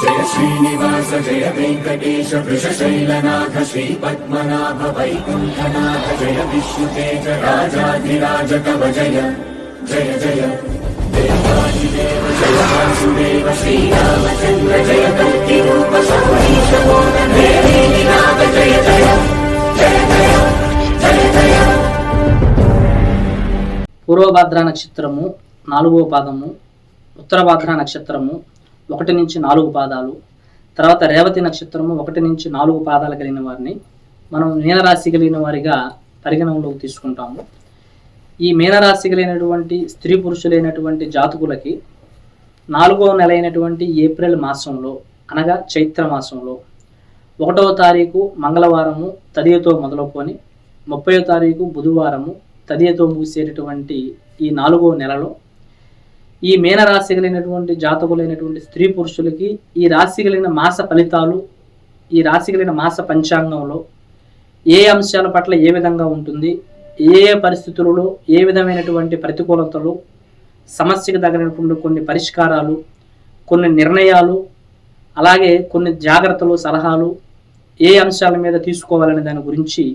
జయ శ్రీనివాస జయ వెంకటేశ వృషశైలనాథ శ్రీ పద్మనాభ వైకుంఠనాథ జయ విష్ణుతేజ రాజాధిరాజ కవ జయ జయ జయ దేవాదిదేవ జయ వాసుదేవ శ్రీరామచంద్ర జయ కల్కి రూప శౌరీశ మోహన జయ జయ జయ జయ జయ జయ. పూర్వభద్ర నక్షత్రము 4వ పాదము, ఉత్తరభద్ర నక్షత్రము 1 నుంచి 4 పాదాలు, తర్వాత రేవతి నక్షత్రము 1 నుంచి 4 పాదాలు కలిగిన వారిని మనం మీనరాశి కలిగిన వారిగా పరిగణనలోకి తీసుకుంటాము. ఈ మీనరాశి కలిగినటువంటి స్త్రీ పురుషులైనటువంటి జాతకులకి 4వ నెల అయినటువంటి ఏప్రిల్ మాసంలో అనగా చైత్ర మాసంలో 1వ తారీఖు మంగళవారము తదియతో మొదలుకొని 30వ తారీఖు బుధవారము తదియతో ముగిసేటటువంటి ఈ 4వ నెలలో ఈ మీనరాశి కలిగినటువంటి జాతకులైనటువంటి స్త్రీ పురుషులకి ఈ రాశి కలిగిన మాస ఫలితాలు, ఈ రాశి కలిగిన మాస పంచాంగంలో ఏ అంశాల పట్ల ఏ విధంగా ఉంటుంది, ఏ పరిస్థితులలో ఏ విధమైనటువంటి ప్రతికూలతలు, సమస్యకు తగినటువంటి కొన్ని పరిష్కారాలు, కొన్ని నిర్ణయాలు, అలాగే కొన్ని జాగ్రత్తలు, సలహాలు ఏ అంశాల మీద తీసుకోవాలనే దాని గురించి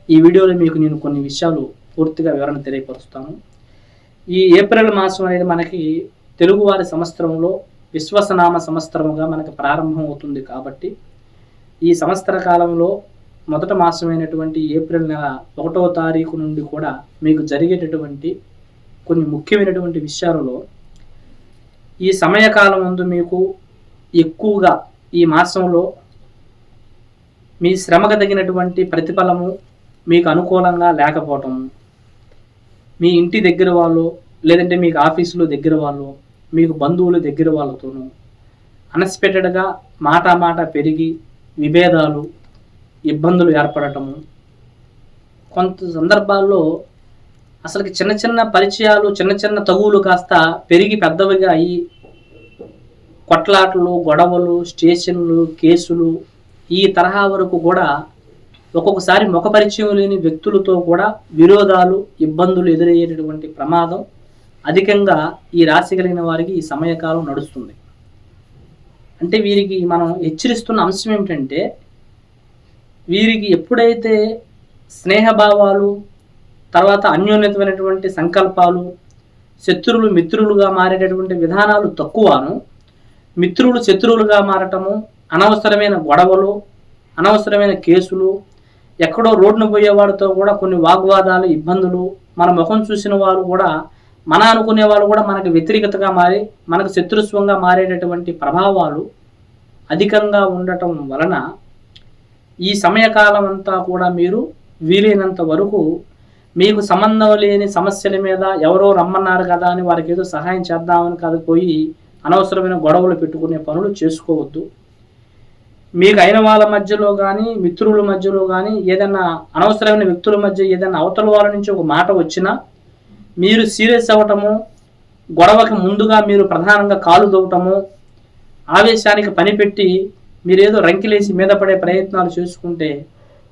ఈ వీడియోలో మీకు నేను కొన్ని విషయాలు పూర్తిగా వివరణ తెలియపరుస్తాను. ఈ ఏప్రిల్ మాసం అనేది మనకి తెలుగువారి సంవత్సరంలో విశ్వసనామ సంవత్సరముగా మనకు ప్రారంభం అవుతుంది. కాబట్టి ఈ సంవత్సర కాలంలో మొదటి మాసమైనటువంటి ఏప్రిల్ నెల 1వ తారీఖు నుండి కూడా మీకు జరిగేటటువంటి కొన్ని ముఖ్యమైనటువంటి విషయాలలో ఈ సమయకాలం ముందు మీకు ఎక్కువగా ఈ మాసంలో మీ శ్రమకు తగినటువంటి ప్రతిఫలము మీకు అనుకూలంగా లేకపోవటము, మీ ఇంటి దగ్గర వాళ్ళు లేదంటే మీకు ఆఫీసులో దగ్గర వాళ్ళు, మీకు బంధువులు దగ్గర వాళ్ళతోనూ అన్ఎక్స్పెక్టెడ్గా మాట పెరిగి విభేదాలు, ఇబ్బందులు ఏర్పడటము, కొంత సందర్భాల్లో అసలుకి చిన్న చిన్న పరిచయాలు, చిన్న చిన్న తగువులు కాస్త పెరిగి పెద్దవిగా అయ్యి కొట్లాటలు, గొడవలు, స్టేషన్లు, కేసులు ఈ తరహా వరకు కూడా ఒక్కొక్కసారి ముఖ పరిచయం లేని వ్యక్తులతో కూడా విరోధాలు, ఇబ్బందులు ఎదురయ్యేటటువంటి ప్రమాదం అధికంగా ఈ రాశి కలిగిన వారికి ఈ సమయకాలం నడుస్తుంది. అంటే వీరికి మనం హెచ్చరిస్తున్న అంశం ఏమిటంటే, వీరికి ఎప్పుడైతే స్నేహభావాలు, తర్వాత అన్యోన్యతమైనటువంటి సంకల్పాలు, శత్రువులు మిత్రులుగా మారేటటువంటి విధానాలు తక్కువను, మిత్రులు శత్రువులుగా మారటము, అనవసరమైన గొడవలు, అనవసరమైన కేసులు, ఎక్కడో రోడ్డును పోయేవాడితో కూడా కొన్ని వాగ్వాదాలు, ఇబ్బందులు, మన ముఖం చూసిన వాళ్ళు కూడా మన అనుకునే వాళ్ళు కూడా మనకు వ్యతిరేకతగా మారి మనకు శత్రుత్వంగా మారేటటువంటి ప్రభావాలు అధికంగా ఉండటం వలన ఈ సమయకాలం అంతా కూడా మీరు వీలైనంత వరకు మీకు సంబంధం లేని సమస్యల మీద ఎవరో రమ్మన్నారు కదా అని వారికి ఏదో సహాయం చేద్దామని కాదు పోయి అనవసరమైన గొడవలు పెట్టుకునే పనులు చేసుకోవద్దు. మీకు అయిన వాళ్ళ మధ్యలో కానీ మిత్రుల మధ్యలో కానీ ఏదైనా అనవసరమైన వ్యక్తుల మధ్య ఏదైనా అవతల వాళ్ళ నుంచి ఒక మాట వచ్చినా మీరు సీరియస్ అవ్వటము, గొడవకి ముందుగా మీరు ప్రధానంగా కాలు దవ్వటము, ఆవేశానికి పనిపెట్టి మీరేదో రంకిలేసి మీద పడే ప్రయత్నాలు చేసుకుంటే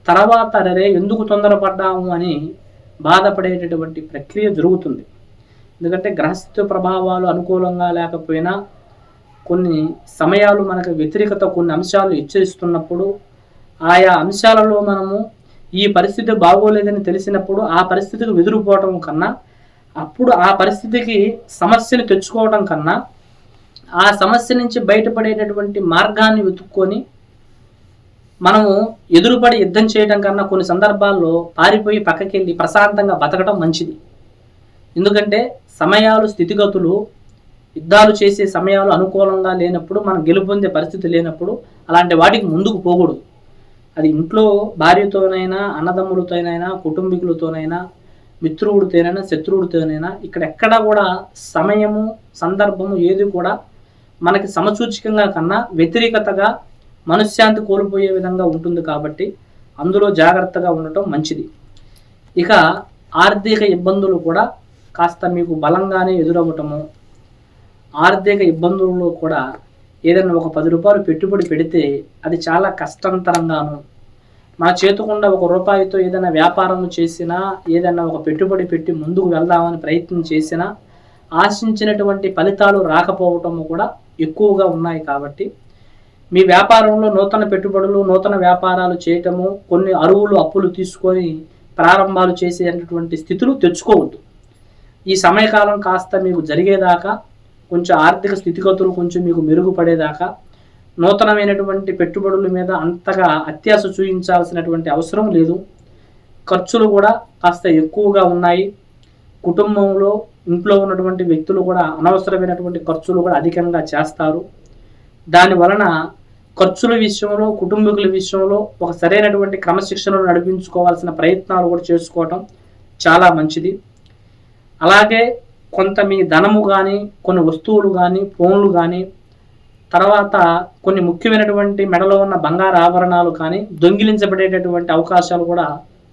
తర్వాత అరే ఎందుకు తొందరపడ్డాము అని బాధపడేటటువంటి ప్రక్రియ జరుగుతుంది. ఎందుకంటే గ్రహస్థితి ప్రభావాలు అనుకూలంగా లేకపోయినా కొన్ని సమయాలు మనకు వ్యతిరేకత కొన్ని అంశాలు హెచ్చరిస్తున్నప్పుడు ఆయా అంశాలలో మనము ఈ పరిస్థితి బాగోలేదని తెలిసినప్పుడు ఆ పరిస్థితికి ఎదురుపోవటం కన్నా, అప్పుడు ఆ పరిస్థితికి సమస్యను తెచ్చుకోవడం కన్నా ఆ సమస్య నుంచి బయటపడేటటువంటి మార్గాన్ని వెతుక్కొని మనము ఎదురుపడి యుద్ధం చేయడం కన్నా కొన్ని సందర్భాల్లో పారిపోయి పక్కకి వెళ్ళి ప్రశాంతంగా బతకడం మంచిది. ఎందుకంటే సమయాలు, స్థితిగతులు, యుద్ధాలు చేసే సమయాలు అనుకూలంగా లేనప్పుడు, మనం గెలుపొందే పరిస్థితి లేనప్పుడు అలాంటి వాటికి ముందుకు పోకూడదు. అది ఇంట్లో భార్యతోనైనా, అన్నదమ్ములతోనైనా, కుటుంబీకులతోనైనా, మిత్రుడితోనైనా, శత్రువుడితోనైనా ఇక్కడ ఎక్కడా కూడా సమయము, సందర్భము ఏది కూడా మనకి సమసూచికంగా కన్నా వ్యతిరేకతగా మనశ్శాంతి కోల్పోయే విధంగా ఉంటుంది. కాబట్టి అందులో జాగ్రత్తగా ఉండటం మంచిది. ఇక ఆర్థిక ఇబ్బందులు కూడా కాస్త మీకు బలంగానే ఎదురవ్వటము, ఆర్థిక ఇబ్బందుల్లో కూడా ఏదైనా ఒక 10 రూపాయలు పెట్టుబడి పెడితే అది చాలా కష్టంతరంగాను, మన చేతుకుండా 1 రూపాయితో ఏదైనా వ్యాపారం చేసినా, ఏదైనా ఒక పెట్టుబడి పెట్టి ముందుకు వెళ్దామని ప్రయత్నం చేసినా ఆశించినటువంటి ఫలితాలు రాకపోవటము కూడా ఎక్కువగా ఉన్నాయి. కాబట్టి మీ వ్యాపారంలో నూతన పెట్టుబడులు, నూతన వ్యాపారాలు చేయటము, కొన్ని అప్పులు తీసుకొని ప్రారంభాలు చేసేటటువంటి స్థితులు తెచ్చుకోవద్దు. ఈ సమయకాలం కాస్త మీకు జరిగేదాకా, కొంచెం ఆర్థిక స్థితిగతులు కొంచెం మీకు మెరుగుపడేదాకా నూతనమైనటువంటి పెట్టుబడుల మీద అంతగా అత్యాశ చూపించాల్సినటువంటి అవసరం లేదు. ఖర్చులు కూడా కాస్త ఎక్కువగా ఉన్నాయి. కుటుంబంలో ఇంట్లో ఉన్నటువంటి వ్యక్తులు కూడా అనవసరమైనటువంటి ఖర్చులు కూడా అధికంగా చేస్తారు. దాని వలన ఖర్చుల విషయంలో, కుటుంబీకుల విషయంలో ఒక సరైనటువంటి క్రమశిక్షణను నడిపించుకోవాల్సిన ప్రయత్నాలు కూడా చేసుకోవటం చాలా మంచిది. అలాగే కొంత మీ ధనము కానీ, కొన్ని వస్తువులు కానీ, ఫోన్లు కానీ, తర్వాత కొన్ని ముఖ్యమైనటువంటి మెడలో ఉన్న బంగారు ఆభరణాలు కానీ దొంగిలించబడేటటువంటి అవకాశాలు కూడా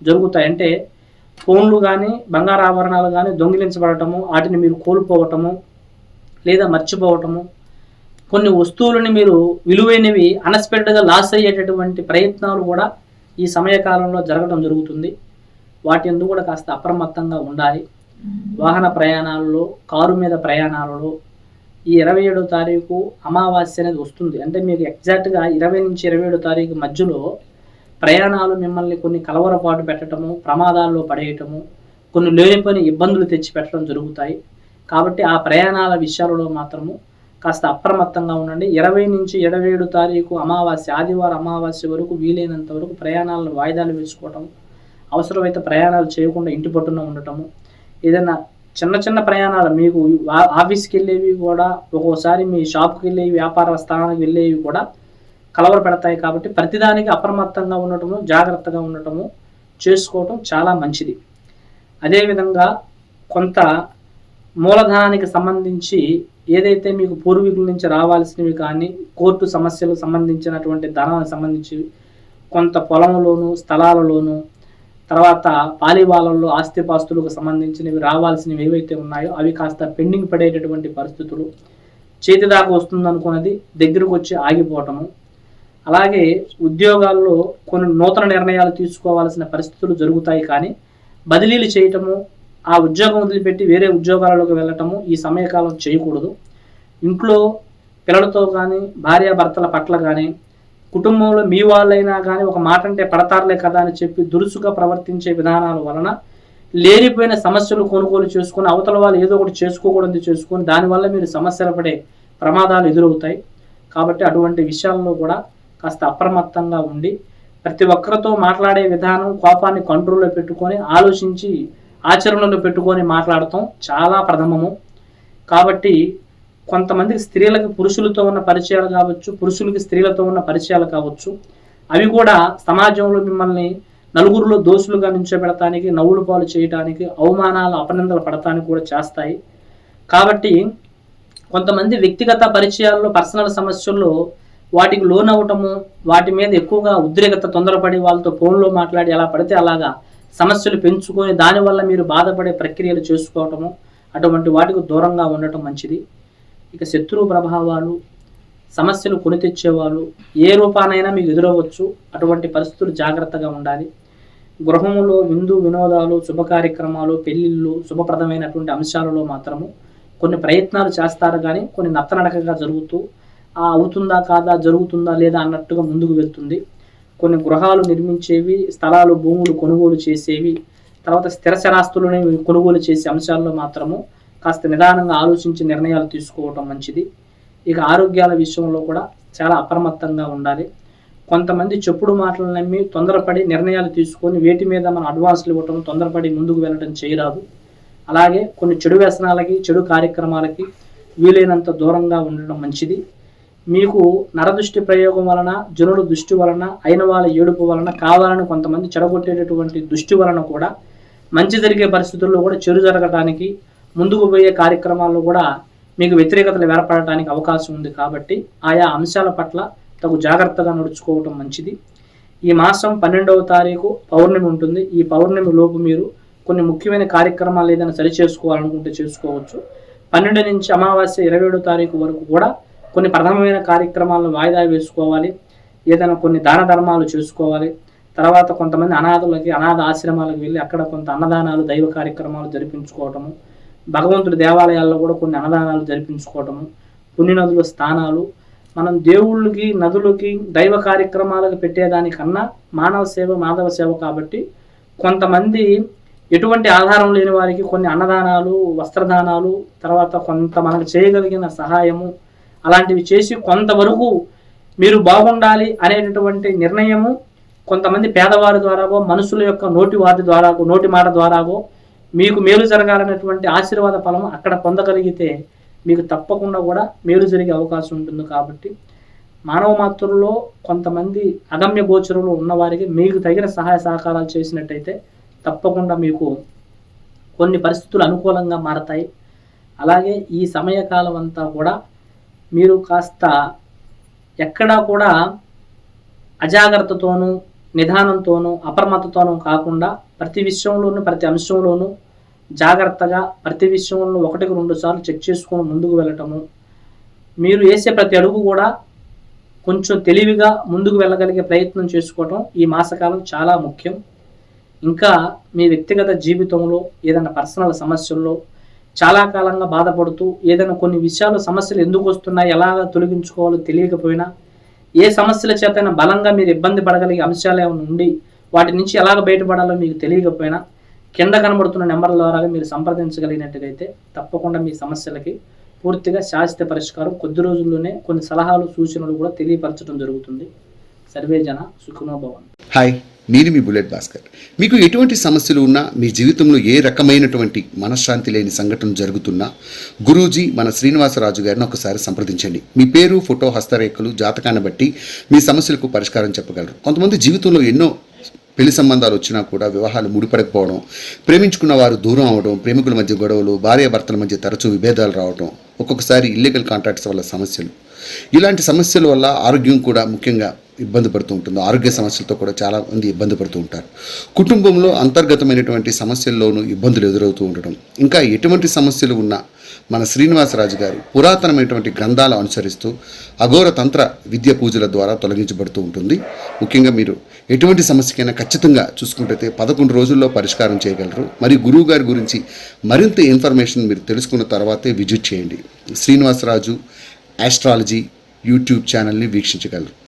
జరుగుతాయి. అంటే ఫోన్లు కానీ, బంగారు ఆభరణాలు కానీ దొంగిలించబడటము, వాటిని మీరు కోల్పోవటము లేదా మర్చిపోవటము, కొన్ని వస్తువులని మీరు విలువైనవి అన్ఎక్స్పెక్టెడ్గా లాస్ అయ్యేటటువంటి ప్రయత్నాలు కూడా ఈ సమయకాలంలో జరగడం జరుగుతుంది. వాటి ఎందుకు కూడా కాస్త అప్రమత్తంగా ఉండాలి. వాహన ప్రయాణాలలో, కారు మీద ప్రయాణాలలో ఈ 27వ తారీఖు అమావాస్య అనేది వస్తుంది. అంటే మీకు ఎగ్జాక్ట్గా 20 నుంచి 27 తారీఖు మధ్యలో ప్రయాణాలు మిమ్మల్ని కొన్ని కలవరపాటు పెట్టడము, ప్రమాదాల్లో పడేయటము, కొన్ని లేనిపోని ఇబ్బందులు తెచ్చి పెట్టడం జరుగుతాయి. కాబట్టి ఆ ప్రయాణాల విషయాలలో మాత్రము కాస్త అప్రమత్తంగా ఉండండి. 20 నుంచి 27 తారీఖు అమావాస్య, ఆదివారం అమావాస్య వరకు వీలైనంత వరకు ప్రయాణాలను వాయిదాలు వేసుకోవటం, అవసరమైతే ప్రయాణాలు చేయకుండా ఇంటి పట్టున ఉండటము, ఏదైనా చిన్న చిన్న ప్రయాణాలు మీకు ఆఫీస్కి వెళ్ళేవి కూడా, ఒక్కోసారి మీ షాప్కి వెళ్ళేవి, వ్యాపార స్థానానికి వెళ్ళేవి కూడా కలవర పెడతాయి. కాబట్టి ప్రతిదానికి అప్రమత్తంగా ఉండటము, జాగ్రత్తగా ఉండటము చేసుకోవటం చాలా మంచిది. అదేవిధంగా కొంత మూలధనానికి సంబంధించి ఏదైతే మీకు పూర్వీకుల నుంచి రావాల్సినవి కానీ, కోర్టు సమస్యలకు సంబంధించినటువంటి ధనానికి సంబంధించి కొంత పొలంలోను, స్థలాలలోను, తర్వాత పాలివాళ్ళల్లో ఆస్తిపాస్తులకు సంబంధించినవి రావాల్సినవి ఏవైతే ఉన్నాయో అవి కాస్త పెండింగ్ పడేటటువంటి పరిస్థితులు, చేతి దాకా వస్తుందనుకున్నది దగ్గరకు వచ్చి ఆగిపోవటము, అలాగే ఉద్యోగాల్లో కొన్ని నూతన నిర్ణయాలు తీసుకోవాల్సిన పరిస్థితులు జరుగుతాయి. కానీ బదిలీలు చేయటము, ఆ ఉద్యోగం వదిలిపెట్టి వేరే ఉద్యోగాలలోకి వెళ్ళటము ఈ సమయకాలం చేయకూడదు. ఇంట్లో పిల్లలతో కానీ, భార్యాభర్తల పట్ల కానీ, కుటుంబంలో మీ వాళ్ళైనా కానీ ఒక మాట అంటే పడతారులే కదా అని చెప్పి దురుసుగా ప్రవర్తించే విధానాల వలన లేనిపోయిన సమస్యలు కొనుగోలు చేసుకుని అవతల వాళ్ళు ఏదో ఒకటి చేసుకోకూడదు చేసుకొని దానివల్ల మీరు సమస్యలు పడే ప్రమాదాలు ఎదురవుతాయి. కాబట్టి అటువంటి విషయాల్లో కూడా కాస్త అప్రమత్తంగా ఉండి ప్రతి ఒక్కరితో మాట్లాడే విధానం, కోపాన్ని కంట్రోల్లో పెట్టుకొని ఆలోచించి ఆచరణలో పెట్టుకొని మాట్లాడటం చాలా ప్రథమము. కాబట్టి కొంతమందికి స్త్రీలకు పురుషులతో ఉన్న పరిచయాలు కావచ్చు, పురుషులకి స్త్రీలతో ఉన్న పరిచయాలు కావచ్చు, అవి కూడా సమాజంలో మిమ్మల్ని నలుగురిలో దోషులుగా నిల్చోబెడటానికి, నవ్వులు పాలు చేయడానికి, అవమానాలు అపనిందలు పడటానికి కూడా చేస్తాయి. కాబట్టి కొంతమంది వ్యక్తిగత పరిచయాల్లో, పర్సనల్ సమస్యల్లో వాటికి లోన్ అవ్వటము, వాటి మీద ఎక్కువగా ఉద్రేకత, తొందరపడి వాళ్ళతో ఫోన్లో మాట్లాడి ఎలా పడితే అలాగా సమస్యలు పెంచుకొని దానివల్ల మీరు బాధపడే ప్రక్రియలు చేసుకోవటము, అటువంటి వాటికి దూరంగా ఉండటం మంచిది. ఇక శత్రువు ప్రభావాలు, సమస్యలు కొని తెచ్చేవాళ్ళు ఏ రూపానైనా మీకు ఎదురవ్వచ్చు. అటువంటి పరిస్థితులు జాగ్రత్తగా ఉండాలి. గృహములో విందు వినోదాలు, శుభ కార్యక్రమాలు, పెళ్లిళ్ళు, శుభప్రదమైనటువంటి అంశాలలో మాత్రము కొన్ని ప్రయత్నాలు చేస్తారు. కానీ కొన్ని నత్తనడకగా జరుగుతూ అవుతుందా కాదా, జరుగుతుందా లేదా అన్నట్టుగా ముందుకు వెళ్తుంది. కొన్ని గృహాలు నిర్మించేవి, స్థలాలు, భూములు కొనుగోలు చేసేవి, తర్వాత స్థిర స్థిరాస్తులని కొనుగోలు చేసే అంశాల్లో మాత్రము కాస్త నిదానంగా ఆలోచించి నిర్ణయాలు తీసుకోవటం మంచిది. ఇక ఆరోగ్యాల విషయంలో కూడా చాలా అప్రమత్తంగా ఉండాలి. కొంతమంది చెప్పుడు మాటలు నమ్మి తొందరపడి నిర్ణయాలు తీసుకొని వేటి మీద మనం అడ్వాన్స్లు ఇవ్వటం, తొందరపడి ముందుకు వెళ్ళడం చేయరాదు. అలాగే కొన్ని చెడు వ్యసనాలకి, చెడు కార్యక్రమాలకి వీలైనంత దూరంగా ఉండడం మంచిది. మీకు నరదృష్టి ప్రయోగం వలన, జనుల దృష్టి వలన, అయిన వాళ్ళ ఏడుపు వలన, కావాలని కొంతమంది చెడగొట్టేటటువంటి దృష్టి వలన కూడా మంచి జరిగే పరిస్థితుల్లో కూడా చెడు జరగడానికి, ముందుకు పోయే కార్యక్రమాల్లో కూడా మీకు వ్యతిరేకతలు ఏర్పడటానికి అవకాశం ఉంది. కాబట్టి ఆయా అంశాల పట్ల తగు జాగ్రత్తగా నడుచుకోవటం మంచిది. ఈ మాసం 12వ తారీఖు పౌర్ణమి ఉంటుంది. ఈ పౌర్ణమి లోపు మీరు కొన్ని ముఖ్యమైన కార్యక్రమాలు ఏదైనా సరి చేసుకోవాలనుకుంటే చేసుకోవచ్చు. 12 నుంచి అమావాస్య 27వ తారీఖు వరకు కూడా కొన్ని ప్రథమమైన కార్యక్రమాలను వాయిదా వేసుకోవాలి. ఏదైనా కొన్ని దాన ధర్మాలు చేసుకోవాలి. తర్వాత కొంతమంది అనాథులకి, అనాథ ఆశ్రమాలకు వెళ్ళి అక్కడ కొంత అన్నదానాలు, దైవ కార్యక్రమాలు జరిపించుకోవటము, భగవంతుడి దేవాలయాల్లో కూడా కొన్ని అన్నదానాలు జరిపించుకోవటము, పుణ్యనదుల స్థానాలు, మనం దేవుళ్ళకి, నదులకి, దైవ కార్యక్రమాలకు పెట్టేదానికన్నా మానవ సేవ మాధవ సేవ కాబట్టి కొంతమంది ఎటువంటి ఆధారం లేని వారికి కొన్ని అన్నదానాలు, వస్త్రదానాలు, తర్వాత కొంత మనకు చేయగలిగిన సహాయము అలాంటివి చేసి కొంతవరకు మీరు బాగుండాలి అనేటటువంటి నిర్ణయము కొంతమంది పేదవారి ద్వారాగో, మనుషుల యొక్క నోటి మాట ద్వారాగో మీకు మేలు జరగాలనేటువంటి ఆశీర్వాద ఫలం అక్కడ పొందగలిగితే మీకు తప్పకుండా కూడా మేలు జరిగే అవకాశం ఉంటుంది. కాబట్టి మానవ మాతృల్లో కొంతమంది అగమ్య గోచరంలో ఉన్నవారికి మీకు తగిన సహాయ సహకారాలు చేసినట్టయితే తప్పకుండా మీకు కొన్ని పరిస్థితులు అనుకూలంగా మారతాయి. అలాగే ఈ సమయకాలం అంతా కూడా మీరు కాస్త ఎక్కడా కూడా అజాగ్రత్తతోనూ, నిదానంతోనూ, అప్రమత్తతోనూ కాకుండా ప్రతి విషయంలోనూ, ప్రతి అంశంలోనూ జాగ్రత్తగా ప్రతి విషయంలో 1-2 సార్లు చెక్ చేసుకొని ముందుకు వెళ్ళటము, మీరు వేసే ప్రతి అడుగు కూడా కొంచెం తెలివిగా ముందుకు వెళ్ళగలిగే ప్రయత్నం చేసుకోవటం ఈ మాసకాలం చాలా ముఖ్యం. ఇంకా మీ వ్యక్తిగత జీవితంలో ఏదైనా పర్సనల్ సమస్యల్లో చాలా కాలంగా బాధపడుతూ ఏదైనా కొన్ని విషయాలు సమస్యలు ఎందుకు వస్తున్నాయి, ఎలాగ తొలగించుకోవాలో తెలియకపోయినా, ఏ సమస్యల చేతైనా బలంగా మీరు ఇబ్బంది పడగలిగే అంశాలు ఏమైనా ఉండి వాటి నుంచి ఎలాగ బయటపడాలో మీకు తెలియకపోయినా కింద కనబడుతున్న నెంబర్ల ద్వారా మీరు సంప్రదించగలిగినట్టుగైతే తప్పకుండా మీ సమస్యలకి పూర్తిగా శాశ్వత పరిష్కారం కొద్ది రోజుల్లోనే కొన్ని సలహాలు, సూచనలు కూడా తెలియపరచడం జరుగుతుంది. సర్వే జన సుఖినో భవంతు. హాయ్, నేను మీ బుల్లెట్ భాస్కర్. మీకు ఎటువంటి సమస్యలు ఉన్నా, మీ జీవితంలో ఏ రకమైనటువంటి మనశ్శాంతి లేని సంఘటన జరుగుతున్నా గురూజీ మన శ్రీనివాసరాజు గారిని ఒకసారి సంప్రదించండి. మీ పేరు, ఫోటో, హస్తరేఖలు, జాతకాన్ని బట్టి మీ సమస్యలకు పరిష్కారం చెప్పగలరు. కొంతమంది జీవితంలో ఎన్నో పెళ్లి సంబంధాలు వచ్చినా కూడా వివాహాలు ముడిపడకపోవడం, ప్రేమించుకున్న వారు దూరం అవడం, ప్రేమికుల మధ్య గొడవలు, భార్యాభర్తల మధ్య తరచూ విభేదాలు రావడం, ఒక్కొక్కసారి ఇల్లీగల్ కాంట్రాక్ట్స్ వల్ల సమస్యలు, ఇలాంటి సమస్యల వల్ల ఆరోగ్యం కూడా ముఖ్యంగా ఇబ్బంది పడుతూ ఉంటుంది. ఆరోగ్య సమస్యలతో కూడా చాలా మంది ఇబ్బంది పడుతూ ఉంటారు. కుటుంబంలో అంతర్గతమైనటువంటి సమస్యల్లోనూ ఇబ్బందులు ఎదురవుతూ ఉండడం, ఇంకా ఎటువంటి సమస్యలు ఉన్నా మన శ్రీనివాసరాజు గారు పురాతనమైనటువంటి గ్రంథాలు అనుసరిస్తూ అఘోర తంత్ర విద్య పూజల ద్వారా తొలగించబడుతూ ఉంటుంది. ముఖ్యంగా మీరు ఎటువంటి సమస్యకైనా ఖచ్చితంగా చూసుకుంటే 11 రోజుల్లో పరిష్కారం చేయగలరు. మరియు గురువు గారి గురించి మరింత ఇన్ఫర్మేషన్ మీరు తెలుసుకున్న తర్వాతే విజిట్ చేయండి. శ్రీనివాసరాజు ఆస్ట్రాలజీ యూట్యూబ్ ఛానల్ని వీక్షించగలరు.